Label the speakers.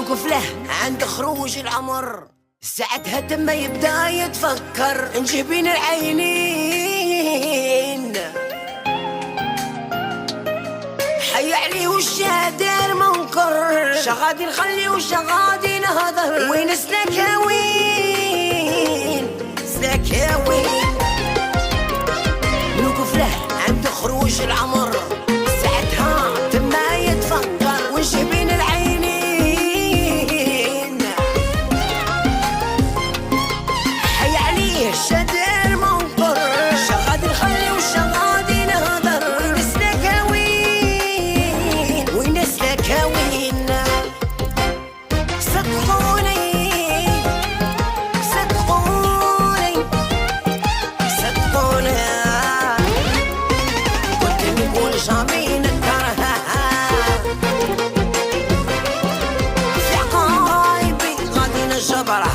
Speaker 1: نوقف له عند خروج العمر، ساعتها تم يبدا يتفكر نجيبين العينين. حي عليه وش دار منكر، شغادي نخلي وشغادي نهضر، وين سلاكاوين سلاكاوين. نوقف له عند خروج العمر، ساعتها تم يتفكر ونجيبين العينين. حي عليه شدار منكر، شغادي نخلي وشغادي نهضر، وين سلاكاوين وين سلاكاوين. صدقوني صدقوني صدقوني، كنت نقول جامي نكرها في عقايبي غادي نجبره.